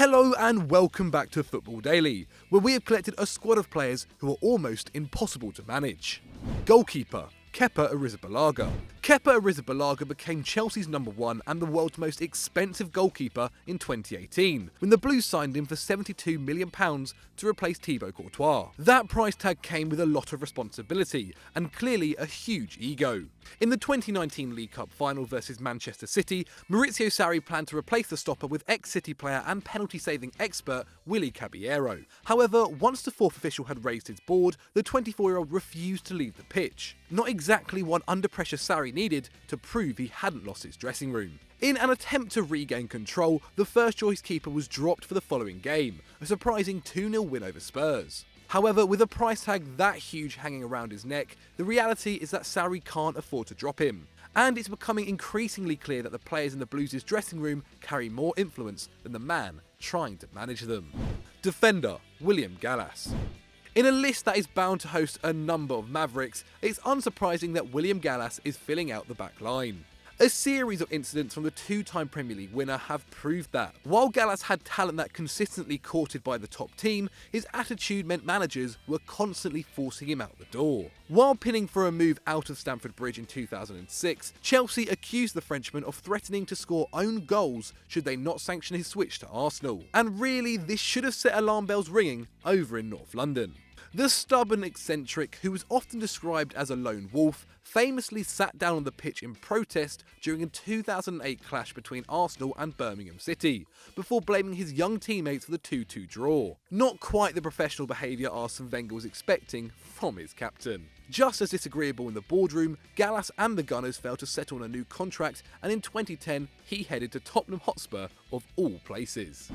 Hello and welcome back to Football Daily, where we have collected a squad of players who are almost impossible to manage. Goalkeeper, Kepa Arrizabalaga. Kepa Arrizabalaga became Chelsea's #1 and the world's most expensive goalkeeper in 2018, when the Blues signed him for £72 million to replace Thibaut Courtois. That price tag came with a lot of responsibility, and clearly a huge ego. In the 2019 League Cup final versus Manchester City, Maurizio Sarri planned to replace the stopper with ex-City player and penalty-saving expert Willy Caballero. However, once the fourth official had raised his board, the 24-year-old refused to leave the pitch. Not exactly what under-pressure Sarri needed to prove he hadn't lost his dressing room. In an attempt to regain control, the first-choice keeper was dropped for the following game, a surprising 2-0 win over Spurs. However, with a price tag that huge hanging around his neck, the reality is that Sarri can't afford to drop him. And it's becoming increasingly clear that the players in the Blues' dressing room carry more influence than the man trying to manage them. Defender, William Gallas. In a list that is bound to host a number of Mavericks, it's unsurprising that William Gallas is filling out the back line. A series of incidents from the two-time Premier League winner have proved that. While Gallas had talent that consistently courted by the top team, his attitude meant managers were constantly forcing him out the door. While pinning for a move out of Stamford Bridge in 2006, Chelsea accused the Frenchman of threatening to score own goals should they not sanction his switch to Arsenal. And really, this should have set alarm bells ringing over in North London. The stubborn eccentric, who was often described as a lone wolf, famously sat down on the pitch in protest during a 2008 clash between Arsenal and Birmingham City, before blaming his young teammates for the 2-2 draw. Not quite the professional behaviour Arsene Wenger was expecting from his captain. Just as disagreeable in the boardroom, Gallas and the Gunners failed to settle on a new contract, and in 2010 he headed to Tottenham Hotspur of all places.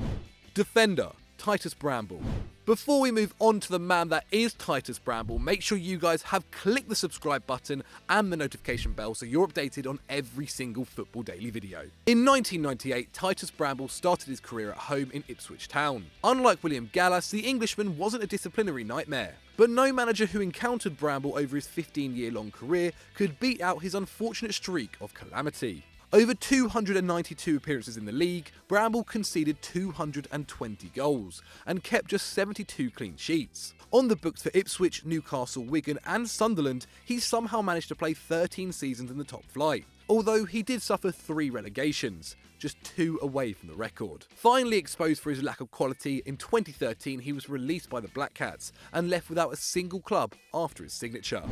Defender, Titus Bramble. Before we move on to the man that is Titus Bramble, make sure you guys have clicked the subscribe button and the notification bell so you're updated on every single Football Daily video. In 1998, Titus Bramble started his career at home in Ipswich Town. Unlike William Gallas, the Englishman wasn't a disciplinary nightmare. But no manager who encountered Bramble over his 15-year-long career could beat out his unfortunate streak of calamity. Over 292 appearances in the league, Bramble conceded 220 goals and kept just 72 clean sheets. On the books for Ipswich, Newcastle, Wigan and Sunderland, he somehow managed to play 13 seasons in the top flight, although he did suffer 3 relegations, just 2 away from the record. Finally exposed for his lack of quality, in 2013 he was released by the Black Cats and left without a single club after his signature.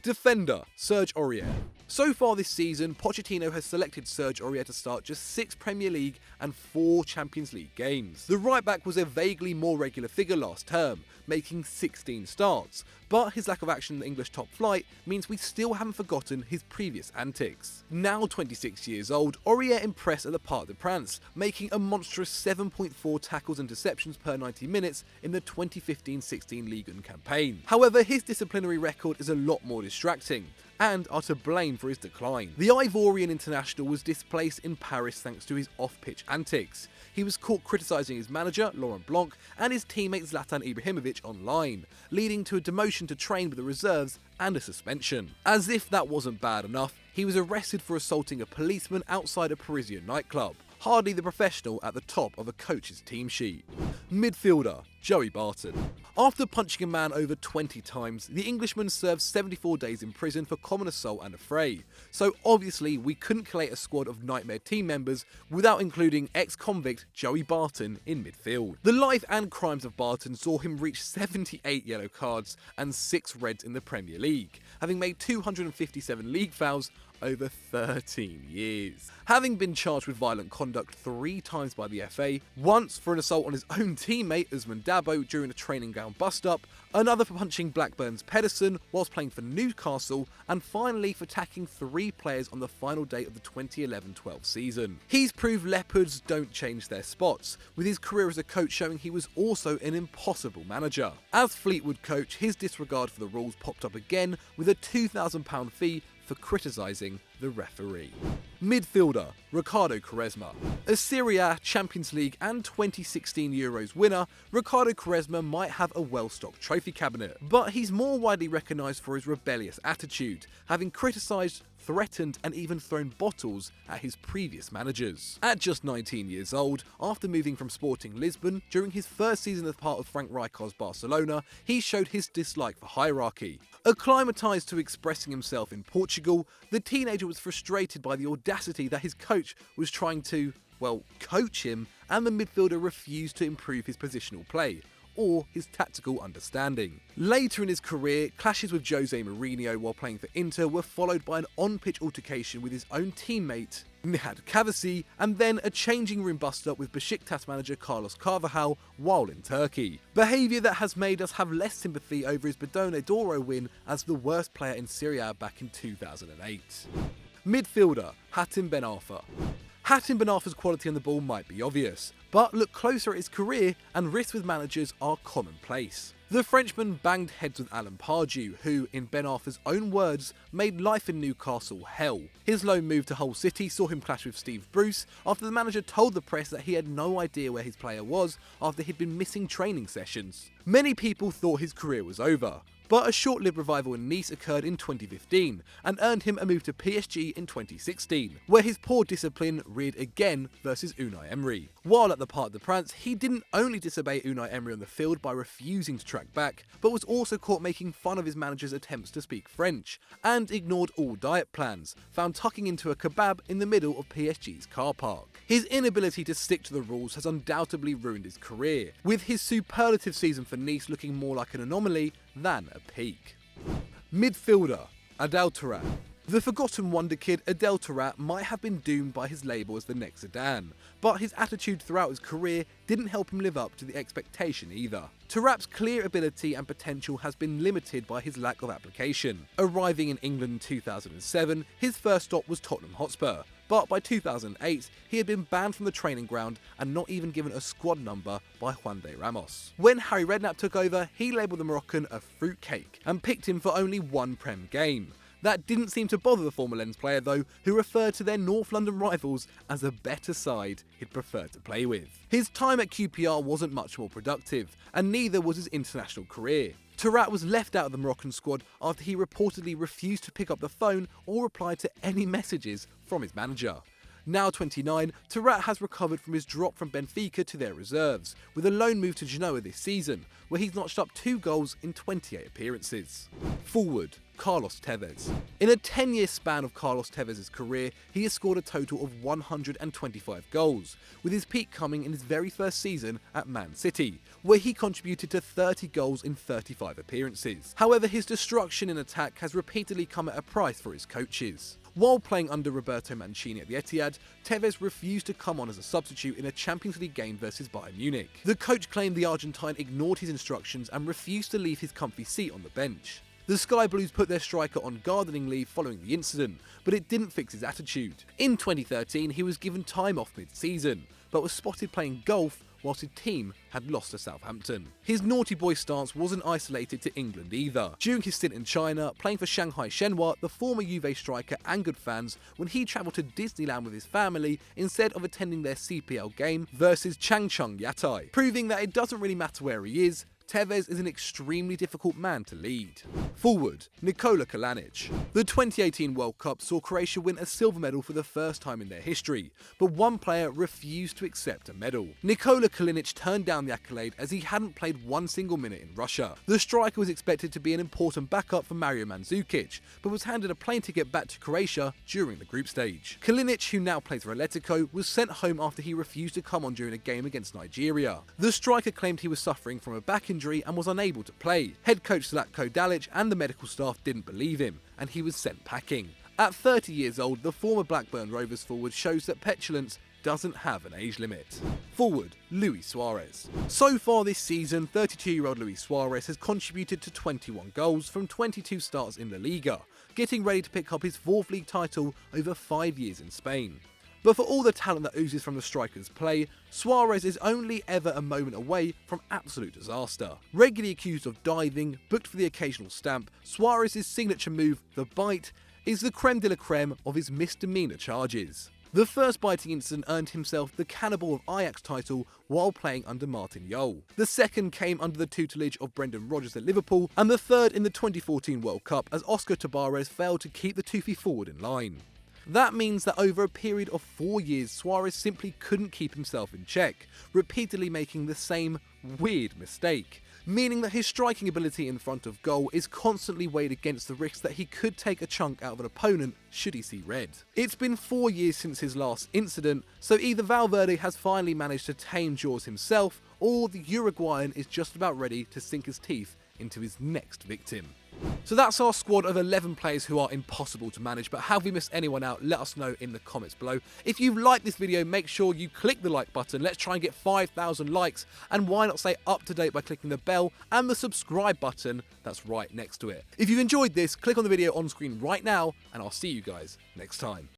Defender, Serge Aurier. So far this season, Pochettino has selected Serge Aurier to start just 6 Premier League and 4 Champions League games. The right-back was a vaguely more regular figure last term, making 16 starts, but his lack of action in the English top flight means we still haven't forgotten his previous antics. Now 26 years old, Aurier impressed at the Parc des Princes, making a monstrous 7.4 tackles and interceptions per 90 minutes in the 2015-16 Ligue 1 campaign. However, his disciplinary record is a lot more distracting, and are to blame for his decline. The Ivorian international was displaced in Paris thanks to his off-pitch antics. He was caught criticising his manager, Laurent Blanc, and his teammate Zlatan Ibrahimovic online, leading to a demotion to train with the reserves and a suspension. As if that wasn't bad enough, he was arrested for assaulting a policeman outside a Parisian nightclub. Hardly the professional at the top of a coach's team sheet. Midfielder, Joey Barton. After punching a man over 20 times, the Englishman served 74 days in prison for common assault and affray. So obviously we couldn't collate a squad of nightmare team members without including ex-convict Joey Barton in midfield. The life and crimes of Barton saw him reach 78 yellow cards and 6 reds in the Premier League, having made 257 league fouls over 13 years. Having been charged with violent conduct 3 times by the FA, once for an assault on his own teammate Usman Dabo during a training ground bust-up, another for punching Blackburn's Pedersen whilst playing for Newcastle, and finally for attacking 3 players on the final day of the 2011-12 season. He's proved leopards don't change their spots, with his career as a coach showing he was also an impossible manager. As Fleetwood coach, his disregard for the rules popped up again with a £2,000 fee for criticising the referee. Midfielder Ricardo Quaresma. A Serie A, Champions League and 2016 Euros winner, Ricardo Quaresma might have a well-stocked trophy cabinet, but he's more widely recognised for his rebellious attitude, having criticised, threatened and even thrown bottles at his previous managers. At just 19 years old, after moving from Sporting Lisbon during his first season as part of Frank Rijkaard's Barcelona, he showed his dislike for hierarchy. Acclimatised to expressing himself in Portugal, the teenager was frustrated by the audacity that his coach was trying to, well, coach him, and the midfielder refused to improve his positional play or his tactical understanding. Later in his career, clashes with Jose Mourinho while playing for Inter were followed by an on-pitch altercation with his own teammate Nihat Kavasi, and then a changing room bust-up with Besiktas manager Carlos Carvajal while in Turkey. Behaviour that has made us have less sympathy over his Ballon d'Or win as the worst player in Serie A back in 2008. Midfielder Hatem Ben Arfa. Hatem Ben Arfa's quality on the ball might be obvious, but look closer at his career and risks with managers are commonplace. The Frenchman banged heads with Alan Pardew, who, in Ben Arfa's own words, made life in Newcastle hell. His loan move to Hull City saw him clash with Steve Bruce after the manager told the press that he had no idea where his player was after he'd been missing training sessions. Many people thought his career was over, but a short-lived revival in Nice occurred in 2015 and earned him a move to PSG in 2016, where his poor discipline reared again versus Unai Emery. While at the Parc des Princes, he didn't only disobey Unai Emery on the field by refusing to track back, but was also caught making fun of his manager's attempts to speak French, and ignored all diet plans, found tucking into a kebab in the middle of PSG's car park. His inability to stick to the rules has undoubtedly ruined his career, with his superlative season for Nice looking more like an anomaly than a peak. Midfielder Adel Taarabt. The Forgotten Wonderkid Adel Taarabt might have been doomed by his label as the next Zidane, but his attitude throughout his career didn't help him live up to the expectation either. Taarabt's clear ability and potential has been limited by his lack of application. Arriving in England in 2007, his first stop was Tottenham Hotspur, but by 2008 he had been banned from the training ground and not even given a squad number by Juan de Ramos. When Harry Redknapp took over, he labelled the Moroccan a fruitcake and picked him for only one Prem game. That didn't seem to bother the former Lens player though, who referred to their North London rivals as a better side he'd prefer to play with. His time at QPR wasn't much more productive, and neither was his international career. Taarabt was left out of the Moroccan squad after he reportedly refused to pick up the phone or reply to any messages from his manager. Now 29, Taarabt has recovered from his drop from Benfica to their reserves, with a loan move to Genoa this season, where he's notched up 2 goals in 28 appearances. Forward Carlos Tevez. In a 10-year span of Carlos Tevez's career, he has scored a total of 125 goals, with his peak coming in his very first season at Man City, where he contributed to 30 goals in 35 appearances. However, his destruction in attack has repeatedly come at a price for his coaches. While playing under Roberto Mancini at the Etihad, Tevez refused to come on as a substitute in a Champions League game versus Bayern Munich. The coach claimed the Argentine ignored his instructions and refused to leave his comfy seat on the bench. The Sky Blues put their striker on gardening leave following the incident, but it didn't fix his attitude. In 2013, he was given time off mid-season, but was spotted playing golf whilst his team had lost to Southampton. His naughty boy stance wasn't isolated to England either. During his stint in China, playing for Shanghai Shenhua, the former Juve striker angered fans when he travelled to Disneyland with his family instead of attending their CPL game versus Changchun Yatai, proving that it doesn't really matter where he is, Tevez is an extremely difficult man to lead. Forward, Nikola Kalinic. The 2018 World Cup saw Croatia win a silver medal for the first time in their history, but one player refused to accept a medal. Nikola Kalinic turned down the accolade as he hadn't played one single minute in Russia. The striker was expected to be an important backup for Mario Mandzukic, but was handed a plane ticket back to Croatia during the group stage. Kalinic, who now plays for Atletico, was sent home after he refused to come on during a game against Nigeria. The striker claimed he was suffering from a back injury and was unable to play. Head coach Zlatko Dalic and the medical staff didn't believe him, and he was sent packing. At 30 years old, the former Blackburn Rovers forward shows that petulance doesn't have an age limit. Forward, Luis Suarez. So far this season, 32-year-old Luis Suarez has contributed to 21 goals from 22 starts in La Liga, getting ready to pick up his 4th league title over 5 years in Spain. But for all the talent that oozes from the striker's play, Suarez is only ever a moment away from absolute disaster. Regularly accused of diving, booked for the occasional stamp, Suarez's signature move, the bite, is the creme de la creme of his misdemeanor charges. The first biting incident earned himself the Cannibal of Ajax title while playing under Martin Jol. The second came under the tutelage of Brendan Rodgers at Liverpool, and the third in the 2014 World Cup as Oscar Tabarez failed to keep the toothy forward in line. That means that over a period of 4 years, Suarez simply couldn't keep himself in check, repeatedly making the same weird mistake, meaning that his striking ability in front of goal is constantly weighed against the risk that he could take a chunk out of an opponent should he see red. It's been 4 years since his last incident, so either Valverde has finally managed to tame Jaws himself, or the Uruguayan is just about ready to sink his teeth into his next victim. So that's our squad of 11 players who are impossible to manage, but have we missed anyone out? Let us know in the comments below. If you like this video, make sure you click the like button. Let's try and get 5,000 likes, and why not stay up to date by clicking the bell and the subscribe button that's right next to it. If you enjoyed this, click on the video on screen right now, and I'll see you guys next time.